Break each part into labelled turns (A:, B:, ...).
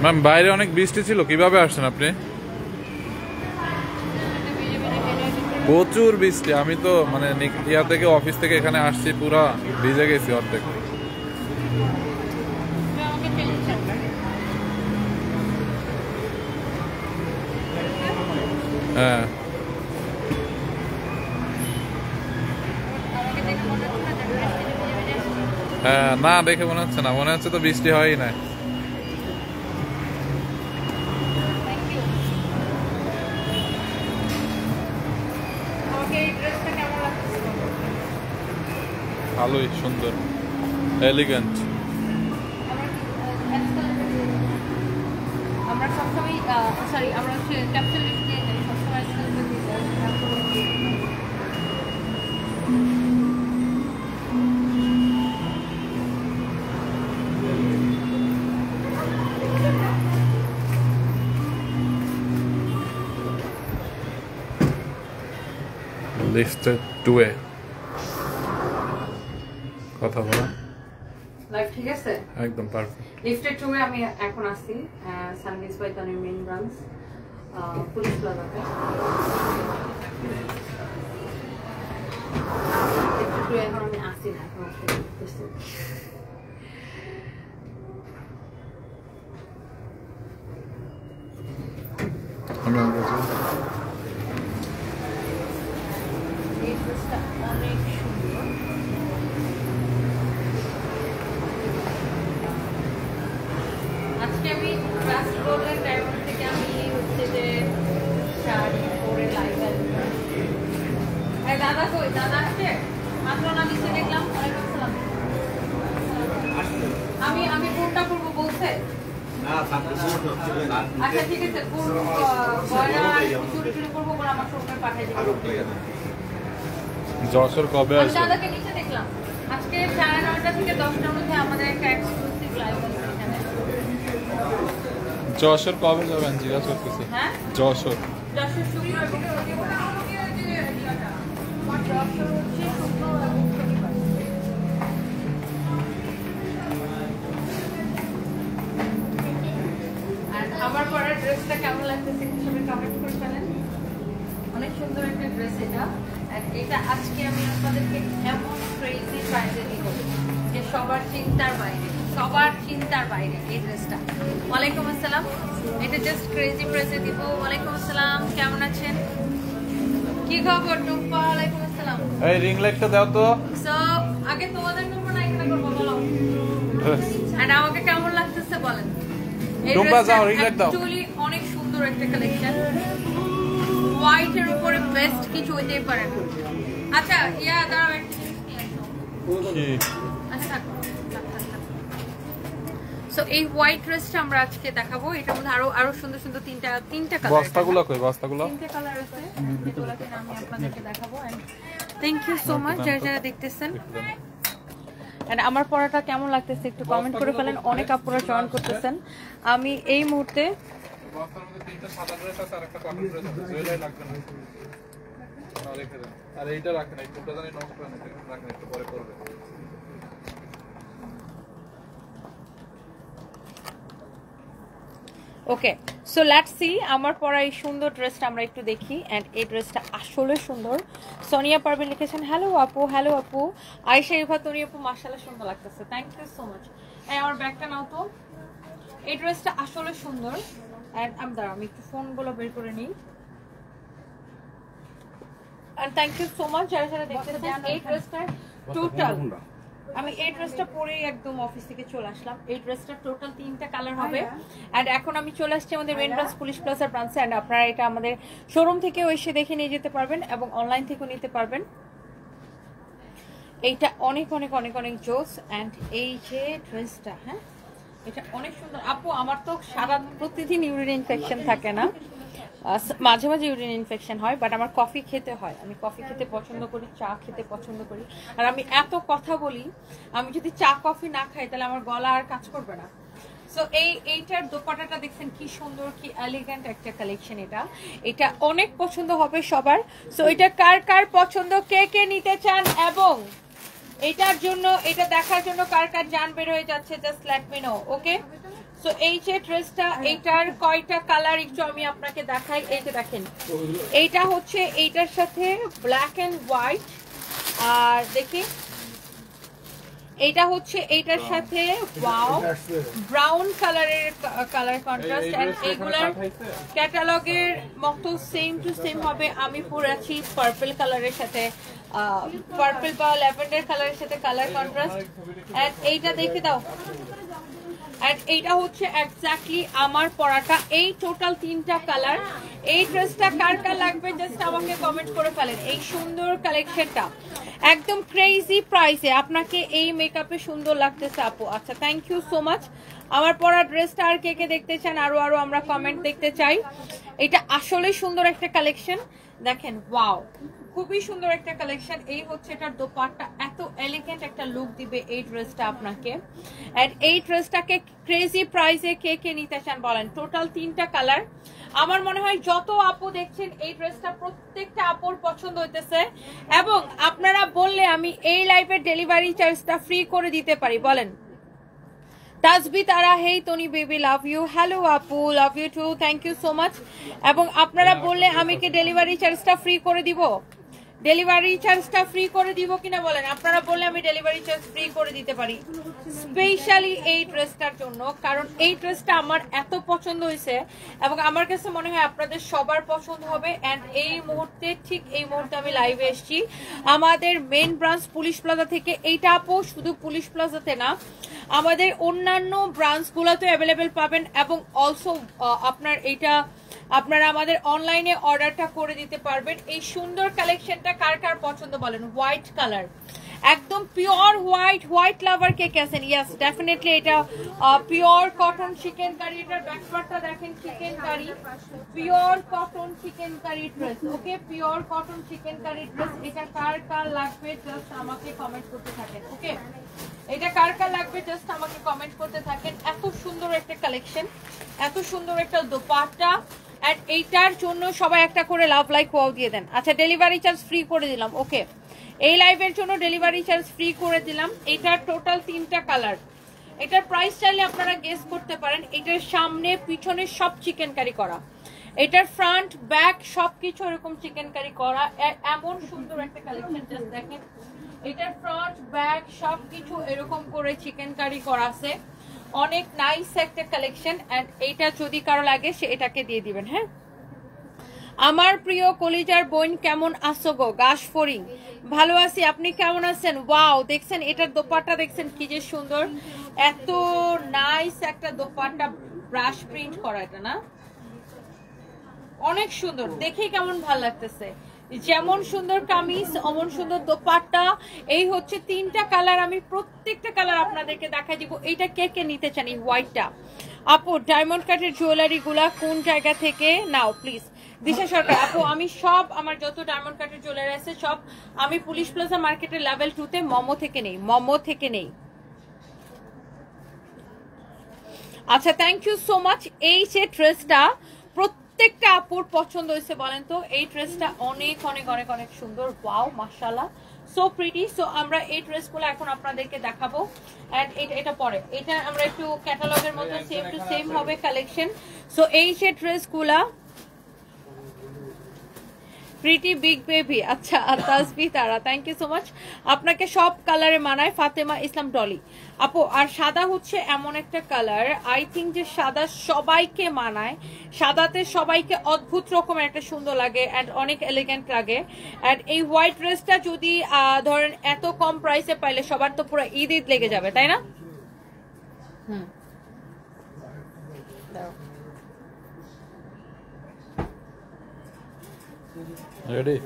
A: Ma'am বাইরে অনেক বৃষ্টি ছিল, কিভাবে আসছেন আপনি? প্রচুর বৃষ্টি, আমি তো মানে ইয়া থেকে অফিস থেকে এখানে আসছি পুরা ভিজে গেছি অর্ধেক। হ্যাঁ হ্যাঁ, না দেখে মনে হচ্ছে না, মনে হচ্ছে তো বৃষ্টি হয়ই না। ভালোই, সুন্দর, এলিগেন্ট।
B: আমরা সবসময় সরি আমরা ক্যাপিটাল লিস্ট দিয়ে যাই সবসময়
A: লিফটেড টুয়ে কথা বলা
B: লাইভ ঠিক আছে,
A: একদম পারফেক্ট।
B: লিফটেড টুয়ে আমি এখন আসছি সানবিজ by Tanvir main branch police প্লাজাতে। লিফটেড টুয়ে এখন আমি আসছি না, এখন অনেক সুন্দর। আজকে আমি ক্লাস গোল্ডেন ডায়মন্ড থেকে আমি হচ্ছে যে শাড়ি পরে লাইভ আসবো। দাদা কই, দাদা আসছে মাত্র না নিচে দেখলাম। ওয়ালাইকুম আসসালাম। আমি কোনটা করবো বলছে? আচ্ছা ঠিক আছে, শুরু করবো করে আমার সঙ্গে পাঠিয়ে দিবো।
A: যশোর কবে আসবে?
B: দাদাকে নিচে দেখলাম আজকে 9:30 থেকে 10টার মধ্যে আমাদের একটা এক্সক্লুসিভ লাইভ আছে এখানে।
A: যশোর কবে যাবেন জিজ্ঞাসা করতেছি।
B: হ্যাঁ
A: যশোর
B: যশোর শুক্র এবং যশোর হচ্ছে শুক্র এবং শনিবার। আর আমার পরা ড্রেসটা কেমন লাগতেছে সবাই কমেন্ট করে ফেলেন। অনেক সুন্দর একটা ড্রেস এটা। আর এটা আজকে আমি আপনাদেরকে এমন ক্রেজি প্রাইসে দিব যে সবার চিন্তার বাইরে এই ড্রেসটা। ওয়ালাইকুম আসসালাম, এটা জাস্ট ক্রেজি প্রাইসে দিব। ওয়ালাইকুম আসসালাম, কেমন আছেন, কি খবর টুম্পা? ওয়ালাইকুম আসসালাম।
A: এই রিং লাইটটা দাও তো।
B: সো আগে তোমাদের নম্বর না এখানে করবো বলো। আর আমাকে কেমন লাগতেছে বলেন। এই ড্রেসটা অ্যাকচুয়ালি অনেক সুন্দর একটা কালেকশন। হোয়াইটের উপরে বেস্ট কিছু হইতেই পারে না। আচ্ছা ইয়া দাঁড়াও একটা জিনিস নিয়ে আসো। আচ্ছা সো এই হোয়াইট ড্রেসটা আমরা আজকে দেখাবো। এটার মধ্যে আরো সুন্দর সুন্দর তিনটা কালার।
A: বস্তাগুলো কই? বস্তাগুলো
B: তিনটা কালার আছে, যেগুলোকে আমি আপনাদেরকে দেখাবো। And thank you so much যারা দেখতেছেন। এন্ড আমার পড়াটা কেমন লাগতেছে একটু কমেন্ট করে ফেলেন। অনেক আপুরা জয়েন করতেছেন। আমি এই মুহূর্তে
A: বস্তার মধ্যে তিনটা সাদা ড্রেস আছে আর একটা কটন ড্রেস আছে, জুয়েলারি লাগবে না। আর রেখে দেন, আর এইটা রাখেন, এই দুটো জানি নষ্ট করে রাখেন, একটু পরে করবে।
B: ওকে সো লেটস সি আমার পরা এই সুন্দর ড্রেসটা আমরা একটু দেখি। এন্ড এই ড্রেসটা আসলে সুন্দর। সোনিয়া পারভিন লিখেছেন হ্যালো আপু, হ্যালো আপু। আয়েশা ইভা তনি আপু মাশাআল্লাহ সুন্দর লাগতেছে, থ্যাংক ইউ সো মাচ। এই আমার ব্যাগটা নাও তো। এই ড্রেসটা আসলে সুন্দর। এন্ড আমি একটু ফোনগুলো বের করে নিই। And thank you so much যারা দেখতেছেন। এই ড্রেসটা টোটাল আমি এই ড্রেসটা পরেই একদম অফিস থেকে চলে আসলাম। এই ড্রেসটা টোটাল তিনটা কালার হবে। এন্ড এখন আমি চলে আসছি আমাদের মেইন ব্রাঞ্চ পুলিশ প্লাজার ব্রাঞ্চে। এন্ড আপনারা এটা আমাদের শোরুম থেকেও এসে দেখে নিয়ে যেতে পারবেন এবং অনলাইন থেকেও নিতে পারবেন। এইটা অনেক অনেক অনেক অনেক জোস। এন্ড এই যে ড্রেসটা, হ্যাঁ এটা অনেক সুন্দর। আপু আমার তো সারা প্রতিদিন ইউরিন ইনফেকশন থাকে না, মাঝে মাঝে ইউরিন ইনফেকশন হয়, বাট আমার কফি খেতে হয়। আমি কফি খেতে পছন্দ করি, চা খেতে পছন্দ করি। আর আমি এত কথা বলি, আমি যদি চা কফি না খাই তাহলে আমার গলা আর কাজ করবে না। সো এইটার দোপাট্টাটা দেখছেন কি সুন্দর, কি এলিগেন্ট একটা কালেকশন। এটা অনেক পছন্দ হবে সবার। সো এটা কার কার পছন্দ, কে কে নিতে চান এবং এটার জন্য, এটা দেখার জন্য কার কার জান বের হয়ে যাচ্ছে, just let me no. Okay so এই যে ড্রেসটা, এইটার কয়টা কালার একটু আমি আপনাকে দেখাই। এই যে দেখেন, এইটা হচ্ছে এইটার সাথে ব্ল্যাক এন্ড হোয়াইট, আর দেখি এইটা হচ্ছে এইটার সাথে ওয়াও ব্রাউন কালারের কালার কন্ট্রাস্ট। এন্ড এগুলার ক্যাটালগের মতো সেম টু সেম হবে। আমি পরেছি পার্পল কালারের সাথে, পার্পল বা ল্যাভেন্ডার কালারের সাথে কালার কন্ট্রাস্ট। এন্ড এইটা দেখে দাও, এন্ড এইটা হচ্ছে এক্স্যাক্টলি আমার পরাটা। এই টোটাল 3টা কালার। এই ড্রেসটা কার কার লাগবে জাস্ট আমাকে কমেন্ট করে ফেলেন। এই সুন্দর কালেকশনটা একদম ক্রেজি প্রাইসে আপনাকে এই মেকআপে সুন্দর লাগতেছে আপু। আচ্ছা, থ্যাংক ইউ সো মাচ। আমার পরা ড্রেসটা আর কে কে দেখতে চান, আরো আমরা কমেন্ট দেখতে চাই। এটা আসলে সুন্দর একটা কালেকশন, দেখেন ওয়াও, খুবই সুন্দর একটা কালেকশন। এই হচ্ছে এটার দোপাট্টা, এত এলিগেন্ট একটা লুক দিবে এই ড্রেসটা আপনাকে। এন্ড এই ড্রেসটাকে ক্রেজি প্রাইসে কে কে নিতে চান বলেন। টোটাল 3টা কালার। আমার মনে হয় যত আপু দেখছেন এই ড্রেসটা প্রত্যেকটা আপুর পছন্দ হইতেছে, এবং আপনারা বললে আমি এই লাইভের ডেলিভারি চার্জটা ফ্রি করে দিতে পারি। বলেন তাজবি তারা, হেই Toni baby, love you. Hello আপু, love you too, thank you so much. এবং আপনারা বললে আমি কি ডেলিভারি চার্জটা ফ্রি করে দিব, ডেলিভারি চার্জটা ফ্রি করে দিব কিনা বলেন। আপনারা বললে আমি ডেলিভারি চার্জ ফ্রি করে দিতে পারি, স্পেশালি এই ড্রেসটার জন্য। কারণ এই ড্রেসটা আমার এত পছন্দ হয়েছে এবং আমার কাছে মনে হয় আপনাদের সবার পছন্দ হবে। এন্ড এই মুহূর্তে, ঠিক এই মুহূর্তে আমি লাইভে এসেছি আমাদের মেন ব্রাঞ্চ পুলিশ প্লাজা থেকে। এইটা আপু শুধু পুলিশ প্লাজাতে না, আমাদের অন্যান্য ব্রাঞ্চগুলোতে অ্যাভেলেবেল পাবেন। এবং অলসো আপনার এইটা আপনারা আমাদের অনলাইনে অর্ডারটা করে দিতে পারবেন। এই সুন্দর কালেকশনটা কার কার পছন্দ বলেন। হোয়াইট কালার, একদম পিওর হোয়াইট। হোয়াইট লাভার কে আছেন? Yes, definitely. এটা পিওর কটন চিকেন কারি। এটার ব্যাকপার্টটা দেখেন, chikankari, pure cotton chikankari dress. Okay, pure cotton chikankari dress. এটা কার কার লাগবে জাস্ট আমাকে কমেন্ট করতে থাকেন। ওকে, এটা কার কার লাগবে জাস্ট আমাকে কমেন্ট করতে থাকেন। এত সুন্দর একটা কালেকশন, এত সুন্দর একটা দোপাট্টা। এন্ড এইটার জন্য সবাই একটা করে লাভ লাইক ওয়াও দিয়ে দেন। আচ্ছা, ডেলিভারি চার্জ ফ্রি করে দিলাম। ওকে, এই লাইভের জন্য ডেলিভারি চার্জ ফ্রি করে দিলাম। এটার টোটাল 3টা কালার। এটার প্রাইস চাইলে আপনারা গেস করতে পারেন। এটার সামনে পিছনে সব চিকেন কারি করা, এটার ফ্রন্ট ব্যাক সবকিছু এরকম চিকেন কারি করা। এমন সুন্দর একটা কালেকশন, জাস্ট দেখেন। এটার ফ্রন্ট ব্যাক সবকিছু এরকম করে চিকেন কারি করা আছে। অনেক নাইস একটা কালেকশন। এন্ড এইটা যদি কারো লাগে সে এটাকে দিয়ে দিবেন। হ্যাঁ, আমার প্রিয় কলিজার বোন কেমন আছো গো? গাশ ফরিং, ভালো আছি, আপনি কেমন আছেন? ওয়াও, দেখছেন এটার দোপাট্টা, দেখছেন কি যে সুন্দর, এত নাইস একটা দোপাট্টা, ব্রাশ প্রিন্ট করা। এটা না অনেক সুন্দর, দেখেই কেমন ভালো লাগতেছে। যেমন সুন্দর কামিজ অমন সুন্দর দোপাট্টা। এই হচ্ছে 3টা কালার। আমি প্রত্যেকটা কালার আপনাদেরকে দেখাই দিব। এইটা কে কে নিতে চান? এই হোয়াইটটা আপু, ডায়মন্ড কাটের জুয়েলারি গুলা কোন জায়গা থেকে নাও প্লিজ? দিশা সরকার আপু, আমি সব, আমার যত ডায়মন্ড কাটের জুয়েলারি আছে সব আমি পুলিশ প্লাজা মার্কেটের লেভেল 2-তে মোমো থেকে নেই, মোমো থেকে নেই। আচ্ছা, থ্যাংক ইউ সো মাচ। এই যে ড্রেসটা প্রত্যেকটা আপুর পছন্দ হয়েছে বলেন তো। এই ড্রেসটা অনেক অনেক অনেক অনেক সুন্দর। ওয়াও, মাশাআল্লাহ, সো প্রিটি। সো আমরা এই ড্রেসগুলো এখন আপনাদেরকে দেখাবো। এন্ড এটা পরে, এটা আমরা একটু ক্যাটালগের মধ্যে সেম টু সেম হবে কালেকশন। সো এই যে ড্রেসগুলা প্রিটি বিগ বেবি। আচ্ছা, তাসবি তারা, থ্যাংক ইউ সো মাচ। আপনাকে সব কালারে মানায়। ফাতেমা ইসলাম ডলি আপু, আর সাদা হচ্ছে এমন একটা কালার, আই থিঙ্ক যে সাদা সবাইকে মানায়। সাদাতে সবাইকে অদ্ভুত রকমের একটা সুন্দর লাগে এন্ড অনেক এলিগেন্ট লাগে। এন্ড এই হোয়াইট ড্রেসটা যদি ধরেন এত কম প্রাইসে পাইলে সবার তো পুরো ঈদ ঈদ লেগে যাবে, তাই না?
A: Ready,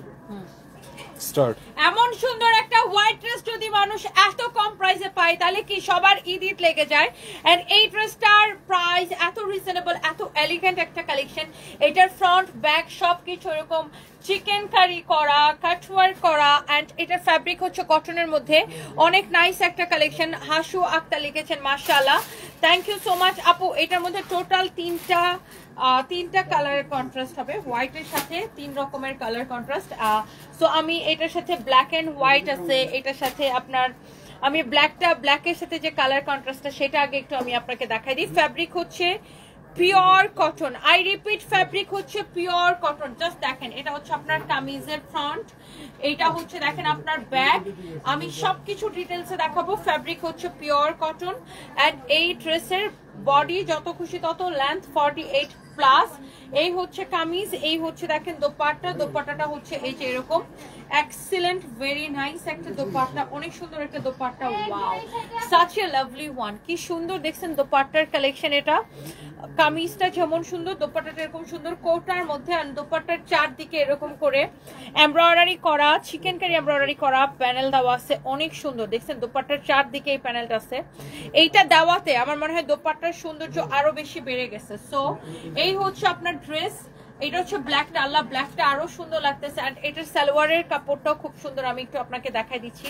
A: start.
B: এমন সুন্দর একটা হোয়াইট ড্রেস যদি মানুষ এত কম প্রাইসে পায় তাহলে কি সবার ঈদ ঈদ লেগে যায়। এন্ড এই ড্রেসটার প্রাইস এত রিজনেবল, এত এলিগেন্ট একটা কালেকশন। এটার ফ্রন্ট ব্যাক সবকিছু এরকম চিকেন কারি করা, কাটওয়ার্ক করা। এন্ড এটার ফ্যাব্রিক হচ্ছে কটনের মধ্যে। অনেক নাইস একটা কালেকশন। হাসু আক্তার লিখেছেন, মাশাআল্লাহ, থ্যাংক ইউ সো মাচ আপু। এটার মধ্যে টোটাল 3টা কালারের কন্ট্রাস্ট হবে। হোয়াইটের সাথে 3 রকমের কালার কন্ট্রাস্ট। সো আমি এটার সাথে ব্ল্যাক এন্ড হোয়াইট আছে, এটার সাথে আপনার আমি ব্ল্যাকের সাথে যে কালার কন্ট্রাস্টটা সেটা আগে একটু আমি আপনাকে দেখাই দিই। ফ্যাব্রিক হচ্ছে pure cotton, I repeat fabric হচ্ছে পিওর কটন। জাস্ট দেখেন এটা হচ্ছে আপনার কামিজের ফ্রন্ট, এইটা হচ্ছে দেখেন আপনার ব্যাক। আমি সবকিছু ডিটেলসে দেখাবো। ফ্যাব্রিক হচ্ছে পিওর কটন এন্ড এই ড্রেসের বডি যত খুশি তত, লেন্থ 48 প্লাস। এই হচ্ছে কামিজ, এই হচ্ছে দেখেন দোপাট্টা, দোপাট্টাটা হচ্ছে এই যে এরকম এক্সিলেন্ট, ভেরি নাইস একটা দোপাট্টা, অনেক সুন্দর একটা dupatta. Wow, such a lovely one, কি সুন্দর দেখছেন দোপাট্টার কালেকশন। এটা কামিজটা যেমন সুন্দর, দোপাট্টাটা এরকম সুন্দর কোটার মধ্যে, আর দোপাট্টার চারদিকে এরকম করে এমব্রয়ডারি করা, চিকেন কারি এমব্রয়ডারি করা প্যানেল দেওয়া আছে, অনেক সুন্দর দেখছেন। দোপাট্টার চারদিকে এই প্যানেলটা আছে, এইটা দেওয়াতে আমার মনে হয় দোপাট্টার সৌন্দর্য আরো বেশি বেড়ে গেছে। সো এই হচ্ছে আপনার ড্রেস, এটা হচ্ছে ব্ল্যাকটা, আল্লাহ ব্ল্যাকটা আরো সুন্দর লাগতেছে। আর এটার সালোয়ারের কাপড়টাও খুব সুন্দর, আমি একটু আপনাকে দেখাই দিচ্ছি।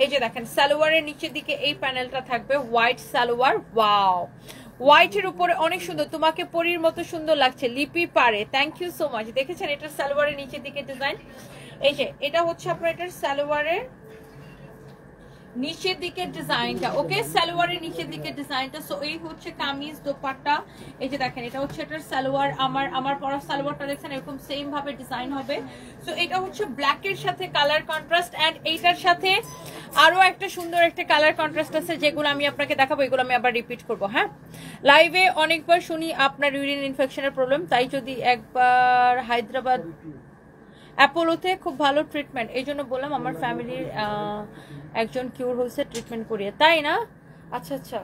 B: এই যে দেখেন সালোয়ারের নিচের দিকে এই প্যানেলটা থাকবে, হোয়াইট সালোয়ার। ওয়াও, হোয়াইটের উপরে অনেক সুন্দর, তোমাকে পরীর মতো সুন্দর লাগছে লিপি পারে, থ্যাংক ইউ সো মাচ। দেখেছেন এটার সালোয়ারের নিচের দিকে ডিজাইন, এই যে এটা হচ্ছে আপনার এটার সালোয়ারের নিচের দিকে ডিজাইনটা। ওকে, সালোয়ারের নিচের দিকে ডিজাইনটা। সো এই হচ্ছে কামিজ দোপাট্টা, এই যে দেখেন এটা হচ্ছে এটার সালোয়ার। আমার পরা সালোয়ারটা দেখছেন এরকম সেম ভাবে ডিজাইন হবে। সো এটা হচ্ছে ব্ল্যাকের সাথে কালার কন্ট্রাস্ট, এন্ড এইটার সাথে আরো একটা সুন্দর একটা কালার কন্ট্রাস্ট আছে, যেগুলো আমি আপনাকে দেখাবো, এগুলো আমি আবার রিপিট করবো। হ্যাঁ, লাইভে অনেকবার শুনি আপনার ইউরিন ইনফেকশনের প্রবলেম, তাই যদি একবার হায়দ্রাবাদ অ্যাপোলোতে খুব ভালো ট্রিটমেন্ট, এই জন্য বললাম আমার ফ্যামিলির একজন কিউর হয়েছে ট্রিটমেন্ট করিয়ে, তাই না? আচ্ছা আচ্ছা,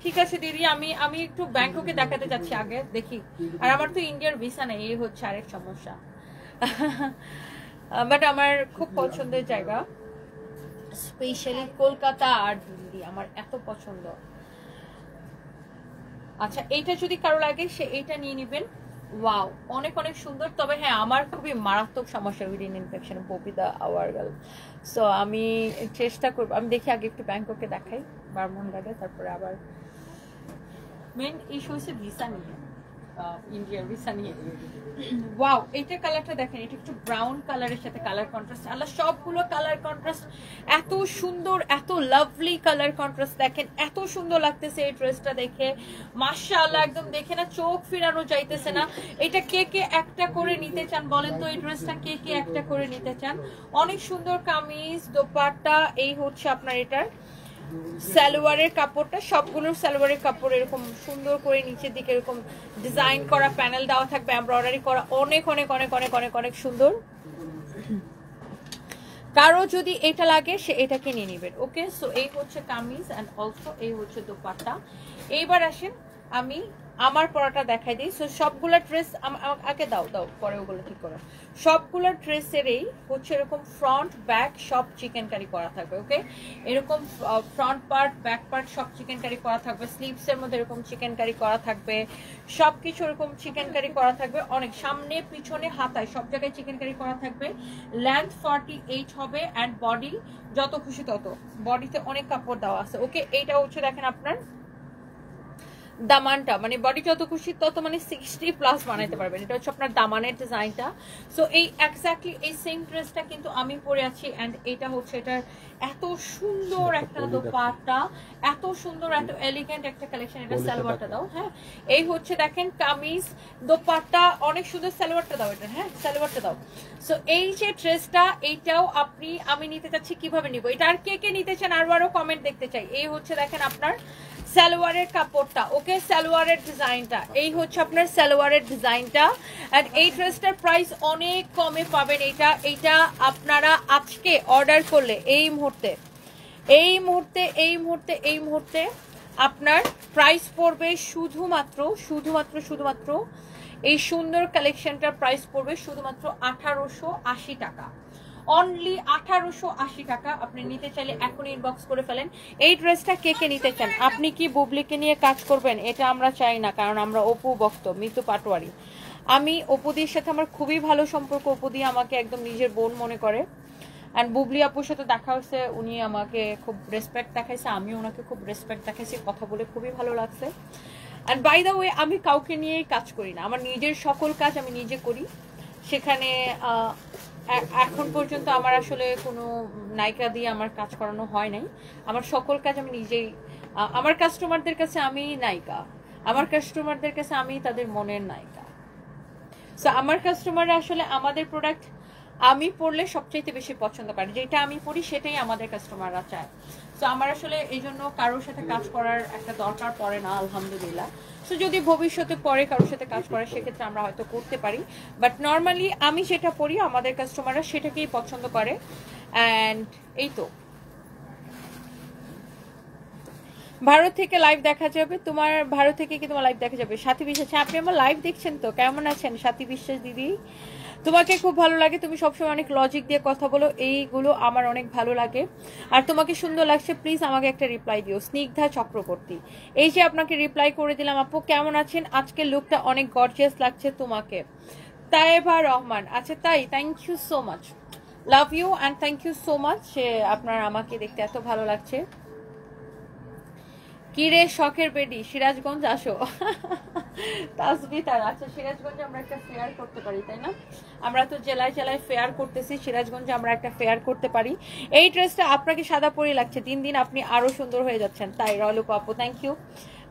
B: ঠিক আছে দিদি, আমি একটু ব্যাংককে দেখাতে যাচ্ছি আগে, দেখি। আর আমার তো ইন্ডিয়ার ভিসা নেই, এই হচ্ছে আরেক সমস্যা। বাট আমার খুব পছন্দের জায়গা, স্পেশালি কলকাতা আর দিল্লি আমার এত পছন্দ। আচ্ছা, এইটা যদি কারো লাগে সে এইটা নিয়ে নিবেন। ওয়াও, অনেক অনেক সুন্দর। তবে হ্যাঁ, আমার খুবই মারাত্মক সমস্যা ইউরিন ইনফেকশন, ববিদা আওয়ার গার্ল। সো আমি চেষ্টা করবো, আমি দেখি আগে একটু ব্যাংককে দেখাই, বারমুন্ডাতে, তারপরে আবার মেন ইস্যু হচ্ছে ভিসা নিয়ে, ইন্ডিয়ার ভিসা নিয়ে। ওয়াও, এইটা কালারটা দেখেন, এটা একটু ব্রাউন কালারের সাথে কালার কন্ট্রাস্ট, আল্লাহ সবগুলো কালার কন্ট্রাস্ট এত সুন্দর, এত লাভলি কালার কন্ট্রাস্ট। দেখেন এত সুন্দর লাগতেছে এই ড্রেসটা দেখে, মাশাআল্লাহ, একদম দেখে না চোখ ফিরানো যাইতেছে না। এটা কে কে একটা করে নিতে চান বলেন তো? এই ড্রেসটা কে কে একটা করে নিতে চান? অনেক সুন্দর কামিজ দোপাট্টা, এই হচ্ছে আপনার এটার সালোয়ারের কাপড়টা, সবগুলোর সালোয়ারের কাপড় এরকম সুন্দর করে নিচের দিকে এরকম ডিজাইন করা প্যানেল দেওয়া থাকবে, এমব্রয়ডারি করা, অনেক অনেক অনেক অনেক অনেক অনেক সুন্দর। কারো যদি এটা লাগে সে এটাকে নিয়ে নেবেন। ওকে, সো এই হচ্ছে কামিজ এন্ড অলসো এই হচ্ছে দোপাট্টা। এইবার আসেন আমি আমার পরাটা দেখাই দিই। সো সবগুলা ড্রেস আগে দাও পরে ওগুলো ঠিক করো। সবগুলা ড্রেসেরই হচ্ছে এরকম ফ্রন্ট ব্যাক সব চিকেন কারি করা থাকবে। ওকে, এরকম ফ্রন্ট পার্ট ব্যাক পার্ট সব চিকেন কারি করা থাকবে, স্লিভস এর মধ্যে এরকম চিকেন কারি করা থাকবে, সবকিছু এরকম চিকেন কারি করা থাকবে, অনেক সামনে পিছনে হাতায় সব জায়গায় চিকেন কারি করা থাকবে। লেন্থ 48 হবে এন্ড বডি যত খুশি তত, বডিতে অনেক কাপড় দেওয়া আছে। ওকে, এইটা হচ্ছে দেখেন আপনার দামানটা, মানে বডি যত খুশি তত মানে 60 প্লাস বানাইতে পারবেন। এটা হচ্ছে আপনার দামানের ডিজাইনটা। সো এই এক্স্যাক্টলি এই সেম ড্রেসটা কিন্তু আমি পরে আছি এন্ড এটা হচ্ছে এটার এত সুন্দর একটা দোপাট্টা, এত সুন্দর এত এলিগেন্ট একটা কালেকশন। এটা সালোয়ারটা দাও। হ্যাঁ, এই হচ্ছে দেখেন কামিজ দোপাট্টা, অনেক সুন্দর। সালোয়ারটা দাও এটা, হ্যাঁ সালোয়ারটা দাও। সো এই যে ড্রেসটা, এইটাও আমি নিতে চাচ্ছি, কিভাবে নিব এটা, আর কে কে নিতে চান আরো কমেন্ট দেখতে চাই। এই হচ্ছে দেখেন আপনার সালোয়ারের কাপড়টা। ওকে, সালোয়ারের ডিজাইনটা, এই হচ্ছে আপনার সালোয়ারের ডিজাইনটা। আর এই ড্রেসটার প্রাইস অনেক কমে পাবেন। এইটা আপনারা আজকে অর্ডার করলে এই মুহূর্তে আপনার প্রাইস পড়বে শুধুমাত্র এই সুন্দর কালেকশনটার প্রাইস পড়বে শুধুমাত্র 1880 টাকা। অনলি 1880 টাকা। আপনি নিতে চাইলে এখন ইনবক্স করে ফেলেন। এই ড্রেসটা কে কে নিতে চান? আপনি কি বুবলিকে নিয়ে কাজ করবেন? এটা আমরা চাই না, কারণ আমরা অপু ভক্ত, মিতু পাটোয়ারি। আমি অপুদির সাথে আমার খুবই ভালো সম্পর্ক, অপুদি আমাকে একদম নিজের বোন মনে করে। অ্যান্ড বুবলি আপুর সাথে দেখা হয়েছে, উনি আমাকে খুব রেসপেক্ট দেখাইছে, আমি ওনাকে খুব রেসপেক্ট দেখাইছি, কথা বলে খুবই ভালো লাগছে। অ্যান্ড বাই দ্য ওয়ে, আমি কাউকে নিয়েই কাজ করি না, আমার নিজের সকল কাজ আমি নিজে করি। সেখানে এখন পর্যন্ত আমার আসলে কোনো নায়িকা দিয়ে আমার কাজ করানো হয় নাই। আমার সকল কাজ আমি নিজেই, আমার কাস্টমারদের কাছে আমি নায়িকা, আমার কাস্টমারদের কাছে আমি তাদের মনের নায়িকা। সো আমার কাস্টমাররা আসলে আমাদের প্রোডাক্ট আমি পড়লে সবচাইতে বেশি পছন্দ করে, যেটা আমি পড়ি সেটাই আমাদের কাস্টমাররা চায়। সো আমার আসলে এই জন্য কারোর সাথে কাজ করার একটা দরকার পড়ে না আলহামদুলিল্লাহ। সো যদি ভবিষ্যতে পরে কারোর সাথে কাজ করে সেক্ষেত্রে আমরা হয়তো করতে পারি, বাট নর্মালি আমি যেটা পড়ি আমাদের কাস্টমাররা সেটাকেই পছন্দ করে। অ্যান্ড এই তো, ভারত থেকে লাইভ দেখা যাবে তোমার, ভারত থেকে কি তোমার লাইভ দেখা যাবে? সাথী বিশ্বাস, আপনি আমার লাইভ দেখছেন তো? কেমন আছেন সাথী বিশ্বাস দিদি? তোমাকে খুব ভালো লাগে, তুমি সবসময় অনেক লজিক দিয়ে কথা বলো, এইগুলো আমার অনেক ভালো লাগে। আর তোমাকে সুন্দর লাগছে, প্লিজ আমাকে একটা রিপ্লাই দিও। স্নিগ্ধা চক্রবর্তী, এই যে আপনাকে রিপ্লাই করে দিলাম। আপু কেমন আছেন? আজকের লুকটা অনেক গর্জিয়াস লাগছে তোমাকে। তায়েবা রহমান, আচ্ছা তাই, thank you so much, love you and thank you so much. আপনার আমাকে দেখতে এত ভালো লাগছে। কিরে শখের বেডি, সিরাজগঞ্জ আসো। তাসবিতার, আচ্ছা সিরাজগঞ্জে আমরা একটা ফেয়ার করতে পারি তাই না? আমরা তো জেলায় জেলায় ফেয়ার করতেছি, সিরাজগঞ্জে আমরা একটা ফেয়ার করতে পারি। এই ড্রেসটা আপনাকে সাদা পরি লাগছে, দিন দিন আপনি আরো সুন্দর হয়ে যাচ্ছেন। তাই রলুক আপু, থ্যাংক ইউ।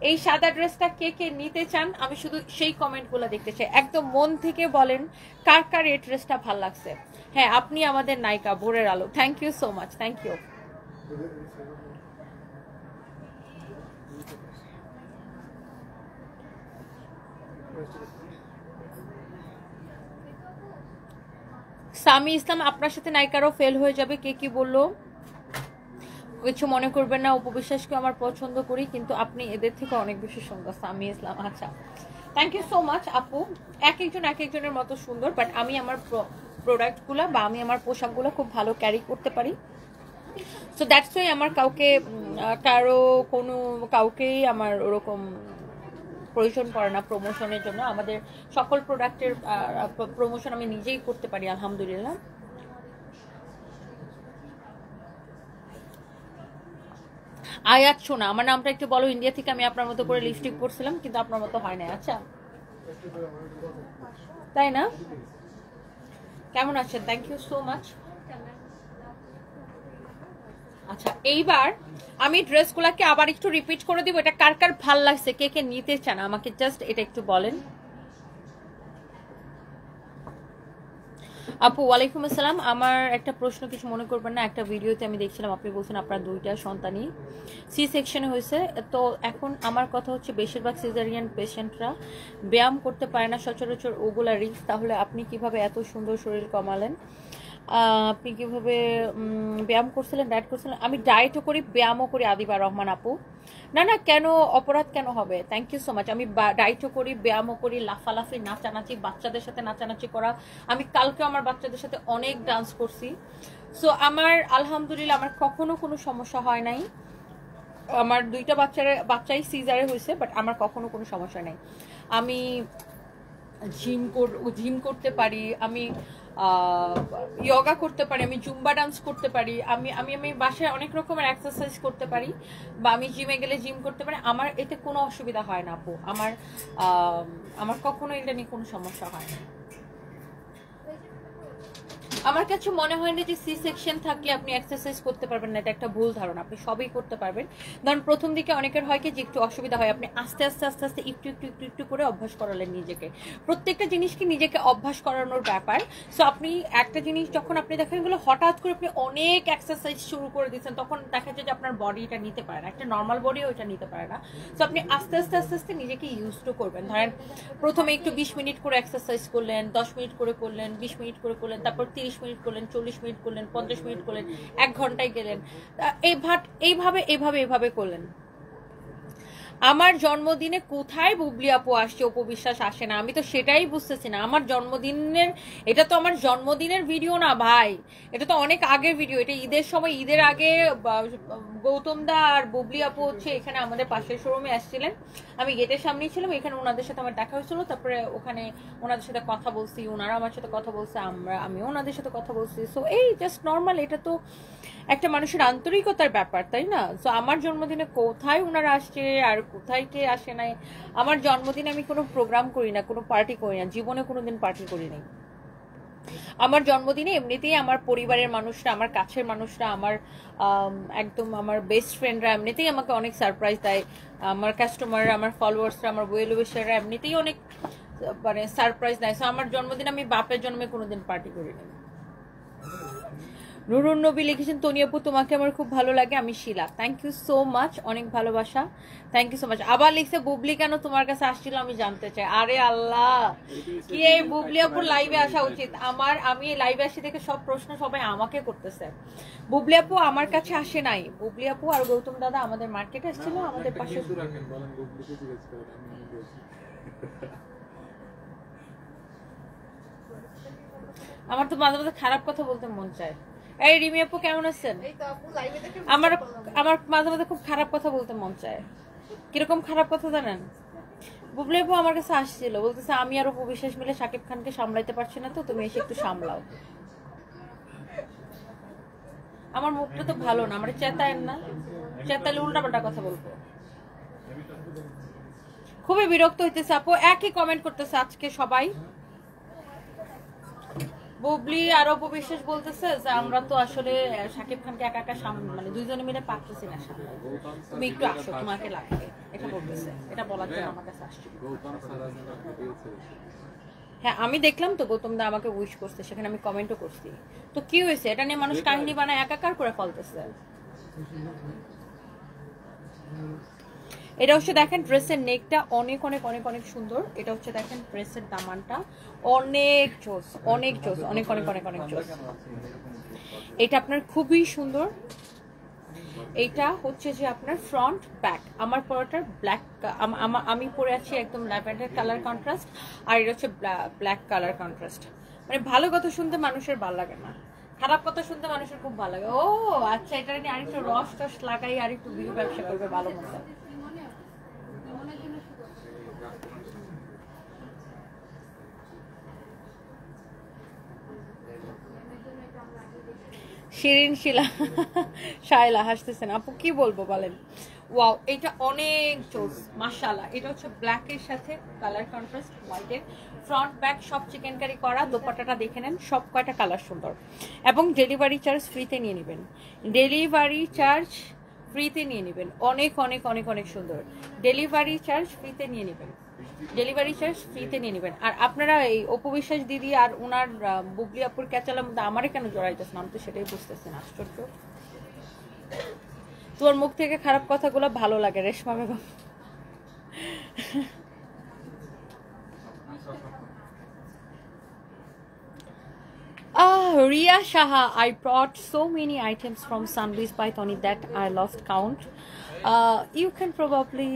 B: এই সাদা ড্রেসটা কে কে নিতে চান আমি শুধু সেই কমেন্টগুলো দেখতে চাই। একদম মন থেকে বলেন কার কার এই ড্রেসটা ভাল লাগছে। হ্যাঁ, আপনি আমাদের নায়িকা, ভোরের আলো। Thank you so much, thank you. Sami Islam, আপনার সাথে নায়িকারও ফেল হয়ে যাবে, কে কি বললো কিছু মনে করবেন না। উপবিশ্বাসকে আমার পছন্দ করি, কিন্তু আপনি এদের থেকে অনেক বেশি সুন্দর। সামি ইসলাম, আচ্ছা থ্যাংক ইউ সো মাচ আপু। এক একজনের মতো সুন্দর, বাট আমি আমার প্রোডাক্টগুলো বা আমি আমার পোশাকগুলো খুব ভালো ক্যারি করতে পারি। সো দ্যাটস ওয়াই আমার কাউকেই আমার ওরকম প্রয়োজন পড়ে না প্রমোশনের জন্য। আমাদের সকল প্রোডাক্টের প্রমোশন আমি নিজেই করতে পারি আলহামদুলিল্লাহ। আয়াত শোনা, আমার নামটা একটু বলো। ইন্ডিয়া থেকে আমি আপনার মতো করে লিপস্টিক পরছিলাম, কিন্তু আপনার মতো হয় না। আচ্ছা তাই না? কেমন আছেন? Thank you so much. আচ্ছা এইবার আমি ড্রেসগুলোকে আবার একটু রিপিট করে দিব। এটা কার কার ভাল লাগছে, কে কে নিতে চান আমাকে জাস্ট এটা একটু বলেন। আপু ওয়ালাইকুম আসসালাম। আমার একটা প্রশ্ন, কিছু মনে করবেন না। একটা ভিডিওতে আমি দেখছিলাম আপনি বলছেন আপনার 2টা সন্তানই সি সেকশনে হয়েছে। তো এখন আমার কথা হচ্ছে বেশিরভাগ সিজারিয়ান পেশেন্টরা ব্যায়াম করতে পারে না সচরাচর, ওগুলা রিস্ক। তাহলে আপনি কিভাবে এত সুন্দর শরীর কমালেন? আপনি কিভাবে ব্যায়াম করছিলেন, ডায়েট করছিলেন? আমি ডায়েটও করি, ব্যায়ামও করি আদিবা রহমান আপু। না না, কেন অপরাধ কেন হবে? Thank you so much. আমি ডায়েটও করি, ব্যায়ামও করি, লাফালাফি, নাচানাচি, বাচ্চাদের সাথে নাচানাচি করা। আমি কালকে আমার বাচ্চাদের সাথে অনেক ডান্স করছি। সো আমার আলহামদুলিল্লাহ আমার কখনো কোনো সমস্যা হয় নাই। আমার 2টা বাচ্চাই সিজারে হয়েছে, বাট আমার কখনো কোনো সমস্যা নেই। আমি জিম করতে পারি, আমি যোগা করতে পারি, আমি জুম্বা ডান্স করতে পারি, আমি আমি আমি বাসায় অনেক রকমের এক্সারসাইজ করতে পারি, বা আমি জিমে গেলে জিম করতে পারি। আমার এতে কোনো অসুবিধা হয় না আপু। আমার কখনো এটা নিয়ে কোনো সমস্যা হয় না। আমার কাছে মনে হয় না যে সি সেকশন থাকলে আপনি এক্সারসাইজ করতে পারবেন না, এটা একটা ভুল ধারণা। আপনি সবই করতে পারবেন। ধরুন প্রথম দিকে অনেকের হয় কি যে একটু অসুবিধা হয়, আপনি আস্তে আস্তে আস্তে আস্তে একটু একটু একটু একটু করে অভ্যাস করালেন নিজেকে। প্রত্যেকটা জিনিসকে নিজেকে অভ্যাস করানোর ব্যাপার। সো আপনি একটা জিনিস যখন আপনি দেখেন এগুলো হঠাৎ করে আপনি অনেক এক্সারসাইজ শুরু করে দিচ্ছেন, তখন দেখা যায় যে আপনার বডি এটা নিতে পারে না, একটা নর্মাল বডিও এটা নিতে পারে না। সো আপনি আস্তে আস্তে আস্তে আস্তে নিজেকে ইউজ টু করবেন। ধরেন প্রথমে একটু 20 মিনিট করে এক্সারসাইজ করলেন, 10 মিনিট করে করলেন, 20 মিনিট করে করলেন, তারপর 30 মিনিট করলেন, 40 মিনিট করলেন, 50 মিনিট করলেন, 1 ঘন্টায় গেলেন। এইভাবে করলেন। আমার জন্মদিনে কোথায় বুবলি আপু আসছে, উপবিশ্বাস আসে না? আমি তো সেটাই বুঝতেছি না। আমার জন্মদিনের, এটা তো আমার জন্মদিনের ভিডিও না ভাই, এটা তো অনেক আগের ভিডিও। এটা ঈদের সময়, ঈদের আগে গৌতম দা আর বুবলি আপু হচ্ছে এখানে আমাদের পাশের শোরুমে আসছিলেন, আমি গেটের সামনেই ছিলাম। এখানে ওনাদের সাথে আমার দেখা হয়েছিল, তারপরে ওখানে ওনাদের সাথে কথা বলছি, ওনারা আমার সাথে কথা বলছে, আমিও ওনাদের সাথে কথা বলছি। সো এই জাস্ট নর্মাল, এটা তো একটা মানুষের আন্তরিকতার ব্যাপার, তাই না? সো আমার জন্মদিনে কোথায় ওনারা আসছে আর কোথায় কে আসে নাই? আমার জন্মদিনে আমি কোনো প্রোগ্রাম করি না, কোনো পার্টি করি না, জীবনে কোনোদিন পার্টি করি নাই। আমার জন্মদিনে এমনিতেই আমার পরিবারের মানুষরা, আমার কাছের মানুষরা, আমার একদম আমার বেস্ট ফ্রেন্ডরা এমনিতেই আমাকে অনেক সারপ্রাইজ দেয়। আমার কাস্টমার, আমার ফলোয়ার্সরা, আমার ওয়েল উইশাররা এমনিতেই অনেক মানে সারপ্রাইজ দেয়। সো আমার জন্মদিন আমি বাপের জন্মে কোনোদিন পার্টি করিনি। নুরুন নবী লিখেছেন, তনি আপু তোমাকে আমার খুব ভালো লাগে, আমি শিলা। থ্যাংক ইউ সো মাচ, অনেক ভালোবাসা, থ্যাংক ইউ সো মাচ। আবার লিখছে, বুবলি কেন তোমার কাছে আসছিল আমি জানতে চাই। আরে আল্লাহ, কি এই বুবলি আপুর লাইভে আসা উচিত। আমি লাইভে আসি দেখে সব প্রশ্ন সবাই আমাকে করতেছে। বুবলি আপু আমার কাছে আসে নাই। বুবলি আপু আর গৌতম দাদা আমাদের মার্কেটে আসছিল, আমাদের পাশে। আমার তো মাঝে মাঝে খারাপ কথা বলতে মন চায়। এই রিমি আপু কেমন আছেন? আমার আমার মাঝে মাঝে খুব খারাপ কথা বলতে মন চায়। কিরকম খারাপ কথা জানেন? বুবলি আপু আমার কাছে আসছিল, বলতেছে আমি আর অপু বিশ্বাস মিলে শাকিব খানকে সামলাইতে পারছি না, তো তুমি এসে একটু সামলাও। আমার মুখটা তো ভালো না, আমার চেতায়েন না, চেতালে উল্টাপাল্টা কথা বলবো। খুবই বিরক্ত হইতেছে আপু, একই কমেন্ট করতেছে আজকে সবাই। বুবলি আর অপু বিশ্বাস বলতেছে যে আমরা তো আসলে শাকিব খানকে একা একা মানে দুইজনে মিলে পারতেছি না সামনে, তুমি একটু আসো, তোমাকে লাগবে, এটা বলতেছে। এটা বলার জন্য আমার কাছে আসছে। হ্যাঁ আমি দেখলাম তো, গৌতম দা আমাকে উইশ করছে, সেখানে আমি কমেন্টও করছি। তো কি হয়েছে, এটা নিয়ে মানুষ কাহিনী বানায় একাকার করে ফেলতেছে। এটা হচ্ছে দেখেন ড্রেসের নেকটা অনেক অনেক অনেক অনেক সুন্দর। এটা হচ্ছে দেখেন ড্রেসের দামানটা অনেক জোস, অনেক জোস, অনেক অনেক অনেক অনেক জোস। এটা আপনার খুবই সুন্দর। এইটা হচ্ছে যে আপনার ফ্রন্ট ব্যাক, আমার পরাটার ব্ল্যাক, আমি পরে আছি একদম ল্যাভেন্ডার কালার কন্ট্রাস্ট, আর এটা হচ্ছে ব্ল্যাক কালার কন্ট্রাস্ট। মানে ভালো কথা শুনতে মানুষের ভালো লাগে না, খারাপ কথা শুনতে মানুষের খুব ভালো লাগে। ও আচ্ছা, এটা নিয়ে আরেকটু রস টস লাগাই আর একটু বিউ ব্যবসা করবে ভালো মতো। শিরিন শিলা শায়লা হাসতেছেন। আপু কি বলবো বলেন। ওয়াও, এটা অনেক জোস মাশাআল্লাহ। এটা হচ্ছে ব্ল্যাকের সাথে কালার কন্ট্রাস্ট হোয়াইটের, ফ্রন্ট ব্যাক সব চিকেন কারি করা। দোপাট্টাটা দেখে নেন, সব কয়টা কালার সুন্দর। এবং ডেলিভারি চার্জ ফ্রিতে নিয়ে নেবেন, ডেলিভারি চার্জ ফ্রিতে নিয়ে নেবেন। অনেক অনেক অনেক অনেক সুন্দর, ডেলিভারি চার্জ ফ্রিতে নিয়ে নেবেন, ডেলিভারি চার্জ ফ্রিতে নিয়ে নেবেন। আর আপনারা এই অপু বিশ্বাস দিদি আর ওনার বুবলি আপুর ক্যাচালের মধ্যে আমারে কেন জড়াইতেছেন, আমি তো সেটাই বুঝতেছেন। আশ্চর্য, তোমার মুখ থেকে খারাপ কথাগুলো ভালো লাগে Reshma Begum. Ria Shaha, I brought so many items from Sunbees by Tony that I lost count. You can probably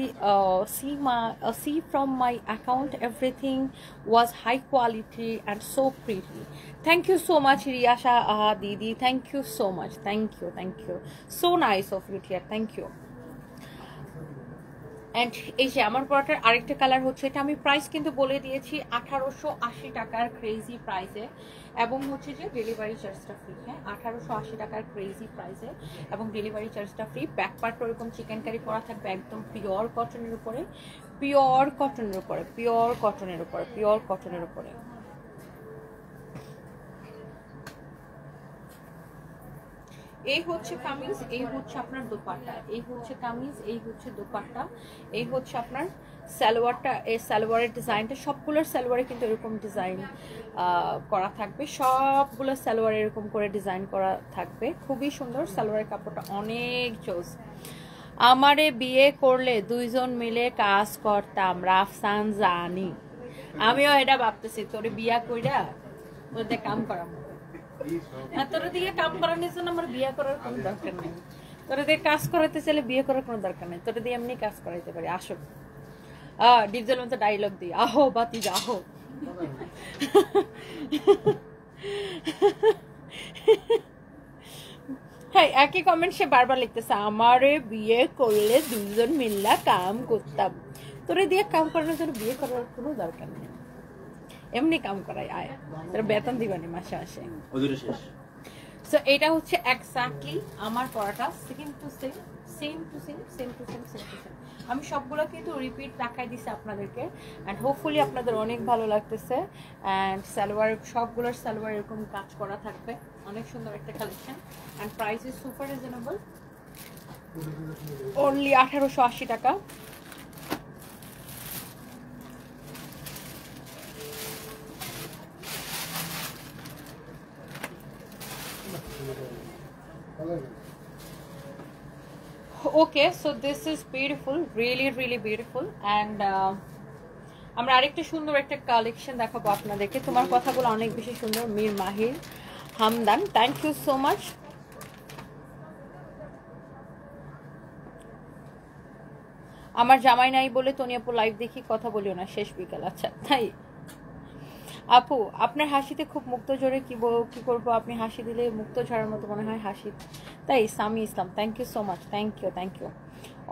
B: see from my account, everything was high quality and so pretty. Thank you so much, Ria Shaha Didi. Thank you so much. Thank you, thank you. So nice of you, dear. Thank you. And এই যে আমার পরাটার আরেকটা colour হচ্ছে, এটা আমি price কিন্তু বলে দিয়েছি 1880 টাকার ক্রেজি প্রাইসে, এবং হচ্ছে যে ডেলিভারি চার্জটা ফ্রি। হ্যাঁ, 1880 টাকার ক্রেজি প্রাইসে এবং ডেলিভারি চার্জটা ফ্রি। ব্যাক পার্ট ওরকম চিকেন কারি করা থাকবে, একদম পিওর কটনের উপরে, পিওর কটনের উপরে, পিওর কটনের উপরে, পিওর কটনের উপরে। এই হচ্ছে কামিজ, এই হচ্ছে আপনার দোপাট্টা, এই হচ্ছে কামিজ, এই হচ্ছে দোপাট্টা, এই হচ্ছে আপনার সালোয়ারটা। এই সালোয়ারের ডিজাইনটা সবগুলোর সালোয়ারে কিন্তু এরকম ডিজাইন করা থাকবে, সবগুলো সালোয়ার এরকম করে ডিজাইন করা থাকবে, খুবই সুন্দর। সালোয়ারের কাপড়টা অনেক জোস। আমারে বিয়ে করলে দুইজন মিলে কাজ করতাম, রাফসান জানি। আমিও এটা ভাবতেছি, তোরে বিয়া কইরা তোদের কাম করাবো। তোর দিকে কাম করানোর জন্য আমার বিয়ে করার কোনো দরকার নেই, তোর দিকে কাজ করাইতে চাইলে বিয়ে করার কোনো দরকার নেই, তোর দিয়ে এমনি কাজ করাইতে পারি। আসো ডিপজল মতো ডায়লগ দিই, আহো বাতি আহো। হ্যাঁ, একই কমেন্ট সে বারবার লিখতেছে, আমারে বিয়ে করলে দুজন মিল্লা কাম করতাম। তোরে দিয়ে কাম করানোর জন্য বিয়ে করার কোনো দরকার নেই, এমনি কাম করাই আয়, তোরা বেতন দিবানি মাসে মাসে। সো এটা হচ্ছে এক্স্যাক্টলি আমার পড়াটা, same to same, same to same, same to same, same to same. আমি সবগুলো কিন্তু রিপিট দেখাই দিছি আপনাদেরকে, অ্যান্ড হোপফুলি আপনাদের অনেক ভালো লাগতেছে। অ্যান্ড সালোয়ার, সবগুলোর সালোয়ার এরকম কাজ করা থাকবে, অনেক সুন্দর একটা collection. And price is super reasonable, only 1880 টাকা। Okay, so this is beautiful, really really beautiful. And আমরা আরেকটা সুন্দর একটা কালেকশন দেখাবো আপনাদেরকে। তোমার কথাগুলো অনেক বেশি সুন্দর, মীর মাহির Hamdan, thank you so much. আমার জামাই নাই বলে তনি আপু লাইভ দেখি, কথা বলিও না শেষ বিকাল। আচ্ছা তাই আপু, আপনার হাসিতে খুব মুক্ত ঝরে, কি করবো, আপনি হাসি দিলে মুক্ত ঝরার মতো মনে হয় হাসি। তাই Sami Islam, thank you so much, thank you.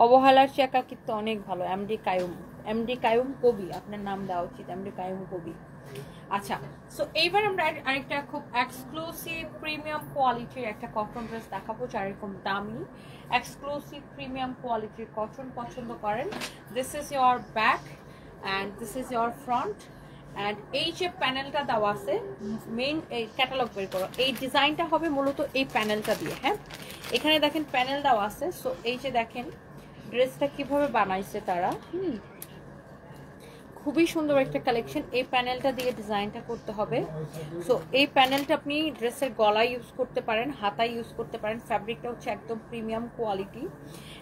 B: অবহেলার চেয়ে একাকিত্ব অনেক ভালো, এমডি কায়ুম কবি, আপনার নাম দেওয়া উচিত, এমডি কায়ুম কবি। আচ্ছা, সো এইবার আমরা আরেকটা খুব এক্সক্লুসিভ প্রিমিয়াম কোয়ালিটির একটা কটন ড্রেস দেখাবো, যার এরকম দামি এক্সক্লুসিভ প্রিমিয়াম কোয়ালিটির কটন পছন্দ করেন। This is your back and this is your front. And এই যে প্যানেলটা দেওয়া আছে, মেইন এই ক্যাটালগ বের করো, এই ডিজাইনটা হবে মূলত এই প্যানেলটা দিয়ে। হ্যাঁ, এখানে দেখেন প্যানেল দেওয়া আছে। সো এই যে দেখেন ড্রেসটা কিভাবে বানাইছে তারা, খুবই সুন্দর একটা কালেকশন। এই প্যানেলটা দিয়ে ডিজাইনটা করতে হবে। সো এই প্যানেলটা আপনি ড্রেসের গলায় ইউজ করতে পারেন, হাতায় ইউজ করতে পারেন। ফ্যাব্রিকটা হচ্ছে একদম প্রিমিয়াম কোয়ালিটি।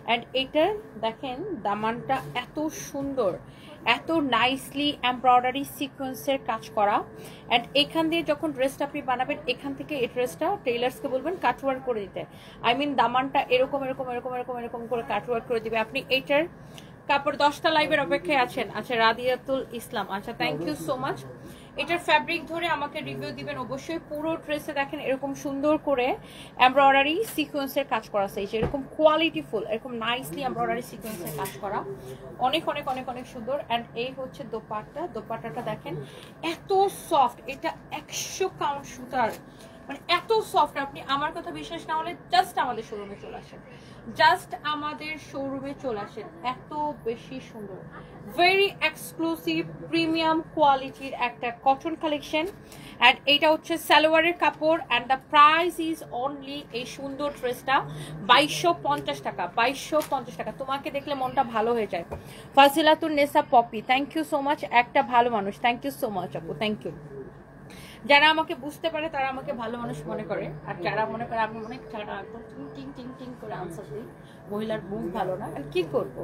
B: অ্যান্ড এইটার দেখেন দামানটা এত সুন্দর, এত নাইসলি এমব্রয়ডারি সিকোয়েন্সের কাজ করা। অ্যান্ড এখান দিয়ে যখন ড্রেসটা আপনি বানাবেন, এখান থেকে এই ড্রেসটা টেইলার্সকে বলবেন কাটওয়ার্ক করে দিতে। আই মিন দামানটা এরকম এরকম এরকম এরকম এরকম করে কাটওয়ার্ক করে দিবে। আপনি এইটার কাপড় 10টা লাইভের অপেক্ষায় আছেন। আচ্ছা, রাদিয়াতুল ইসলাম, আচ্ছা থ্যাংক ইউ সো মাচ। এটার ফ্যাব্রিক ধরে আমাকে রিভিউ দিবেন অবশ্যই। পুরো ড্রেসে দেখেন এরকম সুন্দর করে এমব্রয়ডারি সিকোয়েন্সের কাজ করা আছে, এরকম কোয়ালিটিফুল, এরকম নাইসলি এমব্রয়ডারি সিকোয়েন্সের কাজ করা, অনেক অনেক অনেক অনেক সুন্দর। অ্যান্ড এই হচ্ছে দোপাট্টাটা দেখেন এত সফট, এটা 100 কাউন্ট সুতার, মানে এত সফট। আপনি আমার কথা বিশ্বাস না হলে জাস্ট আমাদের শোরুমে চলে আসেন, এত বেশি সুন্দর, ভেরি এক্সক্লুসিভ প্রিমিয়াম কোয়ালিটির একটা কটন কালেকশন। অ্যান্ড এইটা হচ্ছে সালোয়ারের কাপড়। And the price is only, এই সুন্দর ড্রেসটা 2250 টাকা, 2250 টাকা। তোমাকে দেখলে মনটা ভালো হয়ে যায়। Fazilatun Nesa Popy, thank you so much, একটা ভালো মানুষ, থ্যাংক ইউ সো মাচ আপু, থ্যাংক ইউ। যারা আমাকে বুঝতে পারে তারা আমাকে ভালো মানুষ মনে করে, আর যারা মনে করে আমি অনেক ছাড়া একদম টিং টিং টিং করে আনসার দিই। মহিলার মুখ ভালো না, আর কি করবো,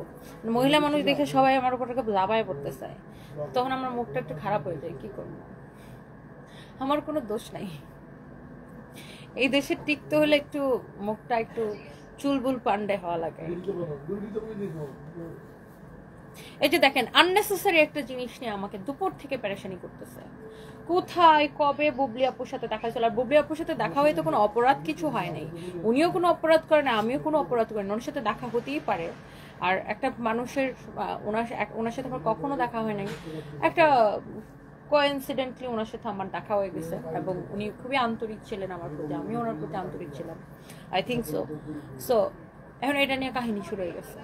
B: মহিলা মানুষ দেখে সবাই আমার উপর লাভায় পড়তে চায়, তখন আমার মুখটা একটু খারাপ হয়ে যায়, কি করবো, আমার কোনো দোষ নাই। এই দেশে টিকতে হলে একটু মুখটা একটু চুলবুল পান্ডে হওয়া লাগে। এই যে দেখেন আননেসেসারি একটা জিনিস নিয়ে আমাকে দুপুর থেকে পেরেশানি করতেছে। কোথায় কবে বুবলি আপুর সাথে দেখা হয়েছিল, আর বুবলি আপুর সাথে দেখা হয়ে তো কোনো অপরাধ কিছু হয় নাই, উনিও কোনো অপরাধ করে না, আমিও কোনো অপরাধ করি না, ওনার সাথে দেখা হতেই পারে। আর একটা মানুষের ওনার সাথে আমার কখনো দেখা হয় নাই, একটা কোইন্সিডেন্টলি ওনার সাথে আমার দেখা হয়ে গেছে, এবং উনি খুবই আন্তরিক ছিলেন আমার প্রতি, আমিও ওনার প্রতি আন্তরিক ছিলাম, আই থিঙ্ক সো। সো এখন এটা নিয়ে কাহিনী শুরু হয়ে গেছে।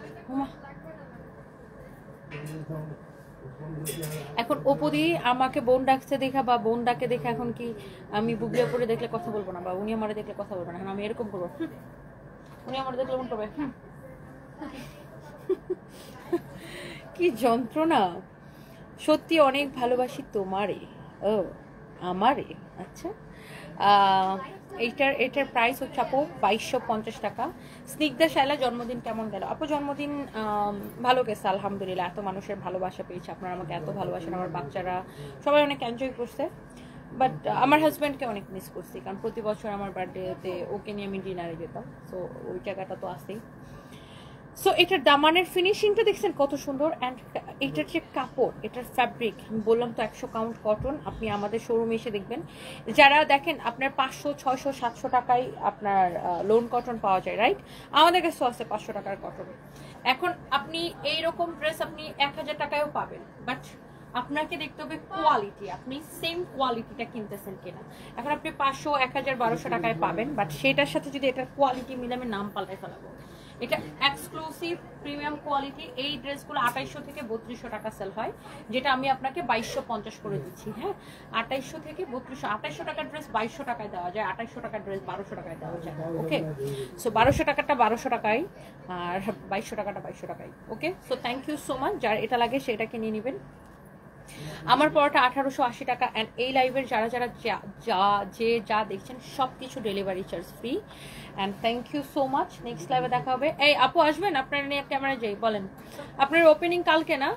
B: এখন ওপদি আমাকে বোন ডাকছে দেখা, বা বোন ডাকে দেখে এখন কি আমি বুবলিয়া পরে দেখলে কথা বলবো না, বা উনি আমার দেখলে কথা বলবো না, এখন আমি এরকম করবো, উনি আমার দেখলে মন করবে কি যন্ত্রণা। সত্যি অনেক ভালোবাসি তোমারে, ও আমারে। আচ্ছা, এটার প্রাইস হচ্ছে আপু 2250 টাকা। স্নিগ্ধা শায়লা, জন্মদিন কেমন গেল আপু? জন্মদিন ভালো গেছে আলহামদুলিল্লাহ, এত মানুষের ভালোবাসা পেয়েছে, আপনারা আমাকে এত ভালোবাসেন, আমার বাচ্চারা সবাই অনেক এনজয় করছে। বাট আমার হাজব্যান্ডকে অনেক মিস করছি, কারণ প্রতি বছর আমার বার্থডেতে ওকে নিয়ে আমি ডিনারে যেতাম, সো ওই জায়গাটা তো আসেই। সো এটার দামানের ফিনিশিংটা দেখছেন কত সুন্দর। অ্যান্ড এটার যে কাপড়, এটার ফ্যাব্রিক, আমি বললাম তো 100 কাউন্ট কটন। আপনি আমাদের শোরুমে এসে দেখবেন, যারা দেখেন আপনার 500, 600, 700 টাকায় আপনার লোন কটন পাওয়া যায়, রাইট? আমাদের কাছে আছে 500 টাকার কটন। এখন আপনি এইরকম ড্রেস আপনি 1000 টাকায়ও পাবেন, বাট আপনাকে দেখতে হবে কোয়ালিটি, আপনি সেম কোয়ালিটিটা কিনতেছেন কিনা। এখন আপনি 500, 1000, 1200 টাকায় পাবেন, বাট সেটার সাথে যদি এটার কোয়ালিটি মিলে আমি নাম পাল্টাই ফেলাবো। এটা এক্সক্লুসিভ প্রিমিয়াম কোয়ালিটি। এই ড্রেসগুলো 2800 থেকে 3200 টাকা সেল হয়, যেটা আমি আপনাকে 2250 করে দিচ্ছি। হ্যাঁ, 2800 থেকে 3200। 2800 টাকার ড্রেস 2200 টাকায় দেওয়া যায়, 2800 টাকার ড্রেস 1200 টাকায় দেওয়া যায়। ওকে, সো 1200 টাকাটা 1200 টাকায়, আর 2200 টাকাটা 2200 টাকায়। Okay, so thank you so much. যার এটা লাগে সেটাকে নিয়ে নেবেন। আমার পরোটা 1880 টাকা। অ্যান্ড এই লাইভের যারা যারা যা দেখছেন সব কিছু delivery charge free. And thank you so much. Next লাইভে দেখা হবে। এই আপু আসবেন, আপনারা নিয়ে ক্যামেরা যাই, বলেন আপনার ওপেনিং কালকে না?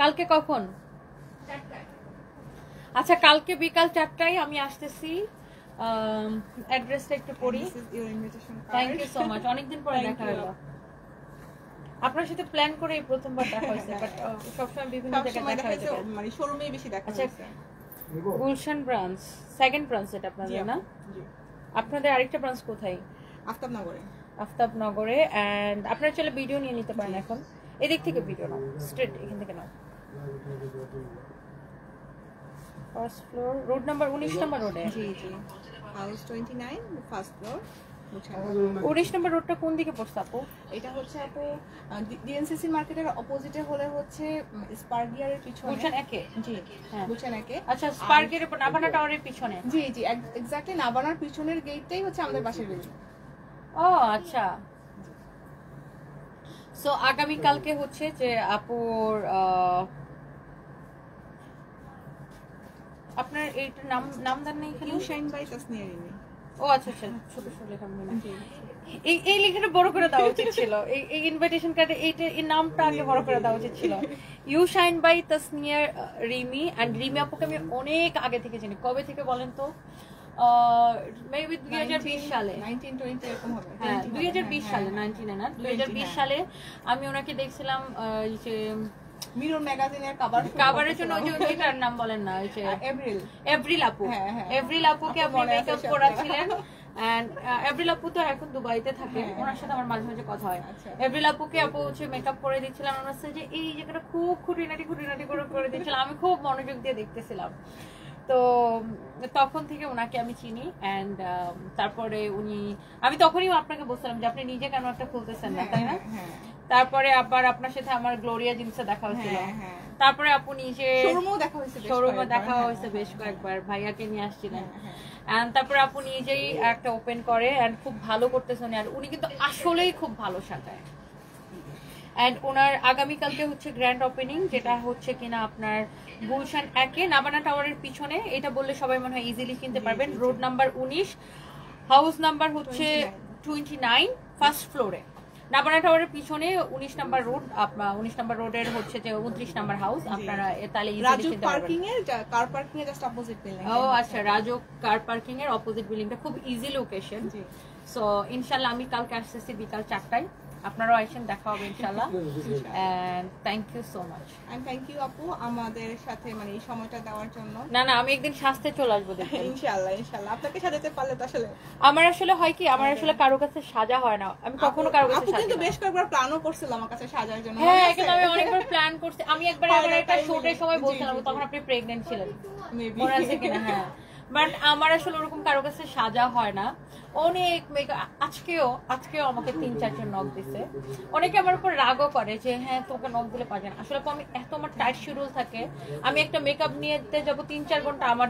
B: কালকে কখন? আচ্ছা, কালকে বিকাল 4টায় আমি আসতেছি। অ্যাড্রেসটা একটু পড়ি। থ্যাংক ইউ সো মাচ, অনেকদিন পরে দেখা হলো। আপনার সাথে প্ল্যান করে এই প্রথমবার দেখা হয়েছে, বাট সবসময় বিভিন্ন জায়গায় দেখা হয়েছে,
C: মানে শোরুমেই বেশি দেখা হয়েছে।
B: গুলশান ব্রাঞ্চ, সেকেন্ড ব্রাঞ্চ এটা আপনাদের না? আপনাদের আরেকটা ব্রাঞ্চ কোথায়?
C: আফতাবনগরে।
B: আফতাবনগরে। এন্ড আপনারা চলে ভিডিও নিয়ে নিতে পারেন এখন। এদিক থেকে ভিডিও নাও, স্ট্রেট এখান থেকে নাও। ফার্স্ট ফ্লোর, রোড নাম্বার 19 নম্বর রোডে।
C: জি জি, হাউস 29, ফার্স্ট ফ্লোর।
B: 19 নম্বর রোডটা কোন দিকে পড়ছে আপু?
C: এটা হচ্ছে আপু ডিএনসিসি মার্কেটের অপোজিটে হলে হচ্ছে স্পার্গিয়ারের পিছনে।
B: গুলশান একে?
C: জি হ্যাঁ, গুলশান একে।
B: আচ্ছা, স্পার্গিয়ারের নাবানা টাওয়ারের পিছনে?
C: জি জি, এক্স্যাক্টলি নাবানার পিছনের গেটটাই হচ্ছে আমাদের বাসার বিল্ডিং।
B: ও আচ্ছা। সো আগামী কালকে হচ্ছে যে আপুর আপনার এইটার নাম দেন নাই এখানে?
C: You shine by Tasnia Rimi.
B: ও আচ্ছা আচ্ছা, ছোট ছোট লেখা মনে হয়। এই লেখাটা বড় করে দেওয়া উচিত ছিল। এই ইনভিটেশন কার্ডে এই নামটা আগে বড় করে দেওয়া উচিত ছিল। You shine by Tasnia Rimi. And Rimi আপুকে আমি অনেক আগে থেকে চিনি। কবে থেকে বলেন তো? মেবি 2020 সালে,
C: 1920 এরকম হবে।
B: হ্যাঁ 2020 সালে, 19 না 2020 সালে আমি ওনাকে দেখছিলাম যে
C: মিরর ম্যাগাজিনের
B: কভারের জন্য। ওই যে এটার নাম বলেন না, ওই যে এভরিল আপু। এভরিল আপুকে আপনি মেকআপ করাছিলেন। এন্ড এভরিল আপু তো এখন দুবাইতে থাকে, ওনার সাথে আমার মাঝে মাঝে কথা হয়। এভরিল আপুকে আপু হচ্ছে মেকআপ করে দিচ্ছিলাম, ওনার সাথে যে এই জায়গাটা খুব খুঁটিনাটি করে দিচ্ছিলাম। আমি খুব মনোযোগ দিয়ে দেখতেছিলাম। তো তখন থেকে ওনাকে আমি চিনি। এন্ড তারপরে আমি তখনই আপনাকে বলছিলাম যে আপনি নিজে কেন একটা খুলতেছেন না, তাই না? তারপরে আবার আপনার সাথে আমার গ্লোরিয়া জিন্সে দেখা হয়েছিল। তারপরে আপু নিজে শোরুমে দেখা হয়েছে বেশ কয়েকবার, ভাইয়াকে নিয়ে আসছিলেন। এন্ড তারপরে আপু নিজেই একটা ওপেন করে এন্ড খুব ভালো করতেছেন। আর উনি কিন্তু আসলেই খুব ভালো সাজায়। এন্ড ওনার আগামীকালকে হচ্ছে গ্র্যান্ড ওপেনিং, যেটা হচ্ছে কিনা আপনার গুলশান একে নাবানা টাওয়ারের পিছনে। এটা বললে সবাই মনে হয় ইজিলি কিনতে পারবেন। রোড নাম্বার 19, হাউস নাম্বার হচ্ছে 29, ফার্স্ট ফ্লোরে। নাবানা টাওয়ারের পিছনে 19 নাম্বার রোড। আপনার 19 নাম্বার রোডের হচ্ছে যে 29 নাম্বার হাউস। আপনারা তাহলে ইজিলি কিনতে পারবেন।
C: পার্কিং এর কার পার্কিং এর জাস্ট অপোজিট বিল্ডিং।
B: ও আচ্ছা, রাজক কার পার্কিং এর অপোজিট বিল্ডিংটা, খুব ইজি লোকেশন। সো ইনশাআল্লাহ আমি কালকে আসতেছি বিকাল 4টায়। আপনারাও আসেন, দেখা হবে ইনশাআল্লাহ। And thank you so much.
C: And thank you আপু আমাদের সাথে মানে এই সময়টা দেওয়ার জন্য।
B: না আমি একদিন সাজতে চলে আসবো দেখেন।
C: ইনশাআল্লাহ আপনাকে সাজাতে পারলে তো আসলে
B: আমার আসলে হয় কি, আমার আসলে কারো কাছে সাজা হয় না। আমি কখনো কারো কাছে সাজি না।
C: কিন্তু বেশ কয়েকবার প্ল্যানও করছিল আমার কাছে সাজার জন্য।
B: হ্যাঁ, কিন্তু আমি অনেকবার প্ল্যান করছি। আমি একবার একটা শুটের সময় বলছিলাম, তখন আপনি প্রেগন্যান্ট ছিলেন, মনে আছে কিনা? হ্যাঁ, বাট আমার আসলে ওরকম কারো কাছে সাজা হয় না। অনেক মেকআপ, আজকেও আমাকে 3-4 জন নক দিছে। অনেকে আমার উপর রাগও করে যে হ্যাঁ তোকে নক দিলে পারবে না। আসলে আমি এত আমার টাইট শিডিউল থাকে, আমি একটা মেকআপ নিয়ে যাবো 3-4 ঘন্টা, আমার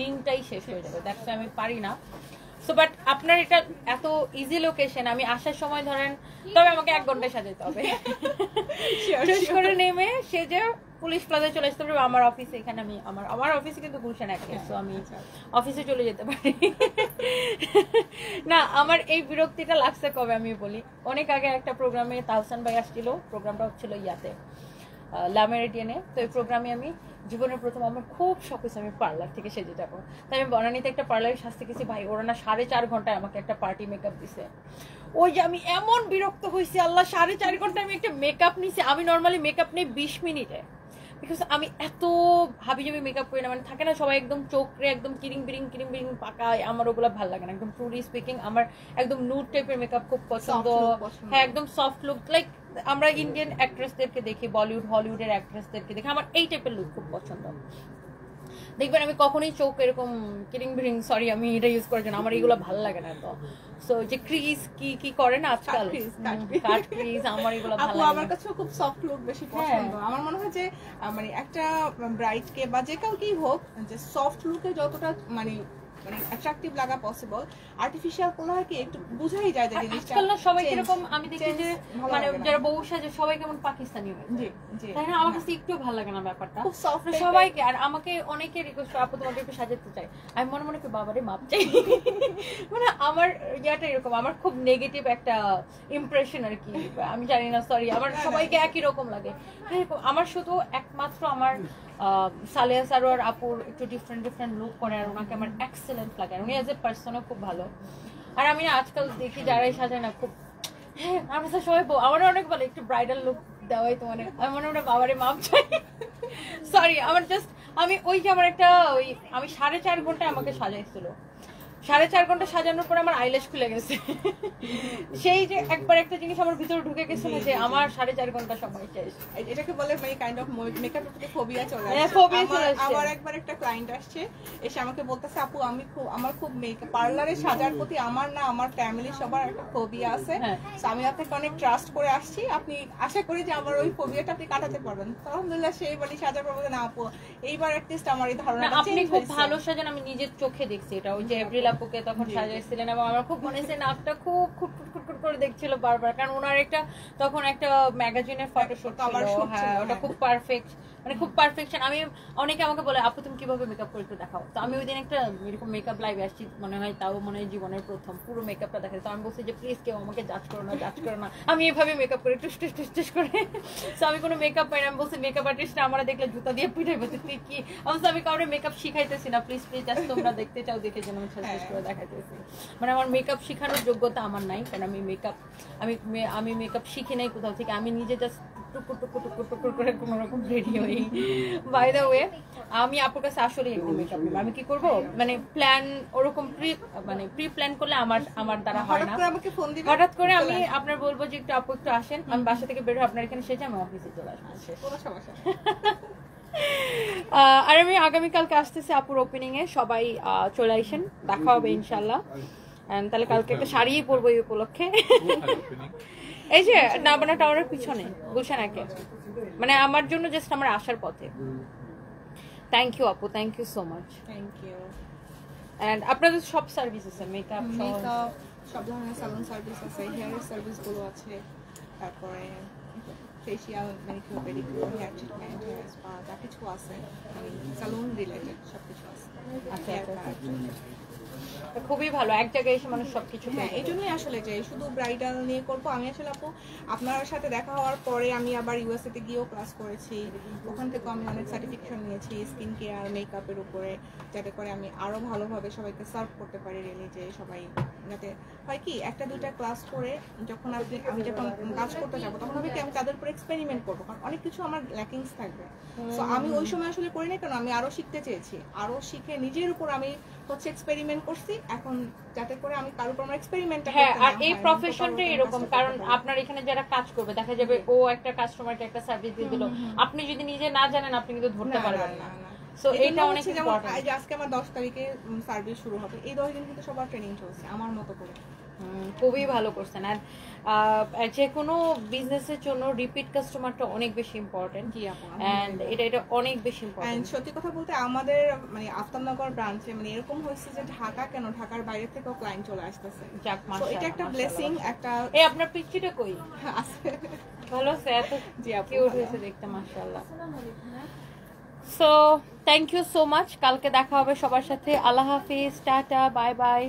B: দিনটাই শেষ হয়ে যাবে। দেখছো আমি পারি না। সো বাট আপনার এটা এত ইজি লোকেশন, আমি আসার সময় ধরেন, তবে আমাকে 1 ঘন্টায় সাজাতে হবে। শেষ করে নেমে সেজে পুলিশ প্লাজায় চলে আসতে পারবো। আমার অফিসে, এখানে আমি আমার অফিসে কিন্তু গুলশান একে, সো আমি অফিসে চলে যেতে পারি। না, আমার এই বিরক্তিটা লাগছে কবে আমি বলি। অনেক আগে একটা প্রোগ্রামে তাহসান ভাই আসছিল, প্রোগ্রামটা হচ্ছিল ইয়াতে লামেরিডিয়ানে। তো এই প্রোগ্রামে আমি জীবনের প্রথম, আমার খুব শখ হয়েছে আমি পার্লার থেকে সেজে যাবো। তাই আমি বনানীতে একটা পার্লারে সাজতে গেছি। ভাই ওরা না 4.5 ঘন্টায় আমাকে একটা পার্টি মেকআপ দিছে। ওই যে আমি এমন বিরক্ত হয়েছি, আল্লাহ 4.5 ঘন্টায় আমি একটা মেকআপ নিছি। আমি নর্মালি মেকআপ নিই 20 মিনিটে, বিকজ আমি এত হাবিজাবি মেকআপ করি না। মানে থাকে না সবাই একদম চোখরে একদম কিরিং বিরিং পাকায়, আমার ওগুলো ভালো লাগে না। একদম ট্রুলি স্পিকিং আমার একদম নুড টাইপের মেকআপ খুব পছন্দ। হ্যাঁ, একদম সফট লুক, লাইক আমরা ইন্ডিয়ান অ্যাক্ট্রেসদেরকে দেখি, বলিউড হলিউডের অ্যাক্ট্রেসদেরকে দেখি, আমার এই টাইপের লুক খুব পছন্দ। দেখবেন আমি কখনোই চোখ এরকম কিরিং বিরিং, সরি আমি এটা ইউজ করার জন্য, আমার এগুলো ভালো লাগে না তো। সো যে ক্রিজ কি করে না আজকাল, কাট ক্রিজ, আমার এগুলো ভালো
C: আপু
B: লাগে
C: আমার
B: না।
C: কাছে খুব সফট লুক বেশি পছন্দ। আমার মনে হয় যে মানে একটা ব্রাইট কে বা যে কাউকেই হোক, যে সফট লুকে যতটা মানে অ্যাট্রাকটিভ লাগা পসিবল, আর্টিফিশিয়াল কোনো হয় কি একটু বুঝাই যায় যে জিনিসটা
B: আজকাল না সবাই
C: change,
B: কিরকম, আমি দেখি যে
C: ভালো
B: মানে
C: লাগে না।
B: যারা বউ সাজে সবাই কেমন পাকিস্তানি হয়ে
C: জি
B: যায়।
C: জি
B: তাই না? আমার কাছে একটু ভালো লাগে না ব্যাপারটা।
C: খুব soft
B: মানে
C: type-এর।
B: সবাইকে, আর আমাকে অনেকে রিকোয়েস্ট আপু তোমাকে একটু সাজাতে চাই, আমি মনে মনে করি বাবারে মাপ চাই। মানে আমার ইয়াটা এরকম, আমার খুব নেগেটিভ একটা ইমপ্রেশন আর কি, আমি জানি না, সরি, আমার সবাইকে একই রকম লাগে। এরকম আমার শুধু একমাত্র আমার সালেহা সারোয়ার আপুর একটু ডিফারেন্ট লুক করে, আর ওনাকে আমার এক্সেলেন্ট লাগে, আর উনি অ্যাজ এ পার্সনও খুব ভালো। আর আমি না আজকাল দেখি যারাই সাজায় না খুব, হ্যাঁ আমার কাছে সবাই আমার অনেক ভালো, একটু ব্রাইডাল লুক দেওয়াই তো মানে আমি মনে মনে বাবারে মাপ চাই। সরি, আমার জাস্ট আমি ওই যে আমার একটা ওই আমি 4.5 ঘন্টা আমাকে সাজাইছিল, 4.5 ঘন্টা সাজানোর পর আমার আইল্যাশ খুলে গেছে। সেই যে একবার একটা জিনিস আমার ভিতরে ঢুকে গেছে না যে আমার 4.5 ঘন্টা সময় শেষ।
C: এটাকে বলে মানে কাইন্ড অফ মেকআপ থেকে ফোবিয়া চলে
B: হ্যাঁ,
C: আসছে।
B: phobia চলে আসছে।
C: আমার একবার একটা ক্লায়েন্ট আসছে, এসে আমাকে বলতেছে আপু আমার খুব মেকআপ পার্লারে সাজার প্রতি আমার না আমার ফ্যামিলি সবার একটা ফোবিয়া আছে।
B: হ্যাঁ।
C: So আমি আপনাকে অনেক ট্রাস্ট করে আসছি, আপনি আশা করি যে আমার ওই ফোবিয়াটা আপনি কাটাতে পারবেন। তো আলহামদুলিল্লাহ সেই বাড়ি সাজার পর বলে না আপু এইবার অ্যাটলিস্ট আমার এই
B: না,
C: ধারণাটা
B: আপনি
C: চেঞ্জ
B: খুব
C: হয়েছে।
B: ভালো সাজান, আমি নিজের চোখে দেখছি এটা। ওই যে এপ্রিল আপুকে তখন সাজাইছিলেন এবং আমার খুব মনে হয়েছে নাকটা খুব খুট করে দেখছিল বারবার, কারণ ওনার একটা তখন একটা ম্যাগাজিনের ফটোশুট
C: Cover
B: ছিল।
C: shoot
B: হ্যাঁ,
C: ছিল,
B: ওটা খুব পারফেক্ট, মানে খুব পারফেকশন। আমি অনেকে আমাকে বলে আপু তুমি কিভাবে মেকআপ করে একটু দেখাও, তো আমি ওই দিন একটা এরকম মেকআপ লাইভে আসছি, মনে হয় তাও মনে হয় জীবনের প্রথম পুরো মেকআপটা দেখাই। তো আমি বলছি যে প্লিজ কেউ আমাকে জাজ করো না, আমি এভাবে মেকআপ করি টুস করে। তো আমি কোনো মেকআপ পাই না, আমি বলছি মেকআপ আর্টিস্টরা আমরা দেখলে জুতা দিয়ে পিঠাই বলছে তুই কি, অবশ্য আমি কাউরে মেকআপ শিখাইতেছি না, প্লিজ জাস্ট তোমরা দেখতে চাও দেখে যেন আমি সাজেস্ট করে দেখাইতেছি। মানে আমার মেকআপ শেখানোর যোগ্যতা আমার নাই, কারণ আমি মেকআপ শিখি নাই কোথাও থেকে, আমি নিজে জাস্ট টুকুর করে কোনো রকম রেডি হই। বাই দ্য ওয়ে, আমি আপুর কাছে আসলে একদম মেকআপ নেব, আমি কি করব মানে প্ল্যান ওরকম প্রি প্ল্যান করলে আমার দ্বারা হয় না।
C: হঠাৎ করে আমাকে ফোন দিবেন,
B: হঠাৎ করে আমি আপনার বলবো যে একটু আপু একটু আসেন, আমি বাসা থেকে বের হয়ে আপনার এখানে সেজে আমি অফিসে চলে আসবো।
C: কোনো সমস্যা নেই।
B: আর আমি আগামীকালকে আসতেছি আপুর ওপেনিং এ, সবাই চলে আসেন, দেখা হবে ইনশাল্লাহ। তাহলে কালকে একটা শাড়িই পরবো এই উপলক্ষে। এই যে নাবানা টাওয়ারের পিছনে গুলশান একে, মানে আমার জন্য জাস্ট আমার আসার পথে। থ্যাংক ইউ আপু, thank you so much.
C: Thank you.
B: And আপনাদের সব সার্ভিস আছে, মেকআপ
C: সব ধরনের সালন সার্ভিস আছে, হেয়ার সার্ভিস গুলো আছে, তারপরে facial, manicure, pedicure, hair treatment, hair spa যা কিছু আছে, মানে সালুন রিলেটেড সবকিছু আছে।
B: আচ্ছা,
C: Hair
B: আচ্ছা,
C: cut।
B: খুবই ভালো, এক জায়গায় এসে মানুষ সবকিছু
C: হ্যাঁ, এই জন্যই আসলে যে শুধু ব্রাইডাল নিয়ে করবো। আমি আসলে আপু আপনার সাথে দেখা হওয়ার পরে আমি আবার ইউএসএ তে গিয়েও ক্লাস করেছি, ওখান থেকেও আমি অনেক সার্টিফিকেশন নিয়েছি স্কিন কেয়ার মেকআপের উপরে, যাতে করে আমি আরো ভালোভাবে সবাইকে সার্ভ করতে পারি। রিয়েলি যে সবাই যাতে হয় কি একটা দুইটা ক্লাস করে যখন আমি যখন কাজ করতে যাবো তখন হবে কি আমি তাদের উপর এক্সপেরিমেন্ট করবো, কারণ অনেক কিছু আমার ল্যাকিংস থাকবে। তো আমি ওই সময় আসলে করি না, কেন আমি আরো শিখতে চেয়েছি, আরো শিখে নিজের উপর আমি এক্সপেরিমেন্ট করছি, এখন যাতে করে আমি কারোর উপর আমার এক্সপেরিমেন্টটা
B: হ্যাঁ। আর এই প্রফেশনটা এরকম, কারণ আপনার এখানে যারা কাজ করবে দেখা যাবে ও একটা কাস্টমারকে একটা সার্ভিস দিয়ে দিল, আপনি যদি নিজে না জানেন আপনি কিন্তু ধরতে পারবেন না। সো এটা অনেক ইম্পর্টেন্ট।
C: আজকে আমার 10 তারিখে সার্ভিস শুরু হবে, এই 10 দিন কিন্তু সবার ট্রেনিং চলছে আমার মতো করে।
B: খুবই ভালো করছেন। আর যে কোনো বিজনেসের জন্য রিপিট কাস্টমারটা অনেক বেশি ইম্পর্টেন্ট।
C: জি আপু,
B: এন্ড এটা অনেক বেশি
C: এন্ড
B: ইম্পর্টেন্ট।
C: সত্যি কথা বলতে আমাদের মানে আফতাবনগর ব্রাঞ্চে মানে এরকম হয়েছে যে ঢাকা কেন ঢাকার বাইরে থেকেও ক্লায়েন্ট চলে আসতেছে।
B: যাক,
C: তো এটা একটা ব্লেসিং, একটা
B: এই আপনার পিচ্চিটা কই
C: আছে।
B: ভালো আছে, এত
C: জি আপু,
B: কিউট হয়েছে দেখতে, মাশাআল্লাহ। So thank you so much, কালকে দেখা হবে সবার সাথে। আল্লাহ হাফিজ, টাটা, বাই বাই।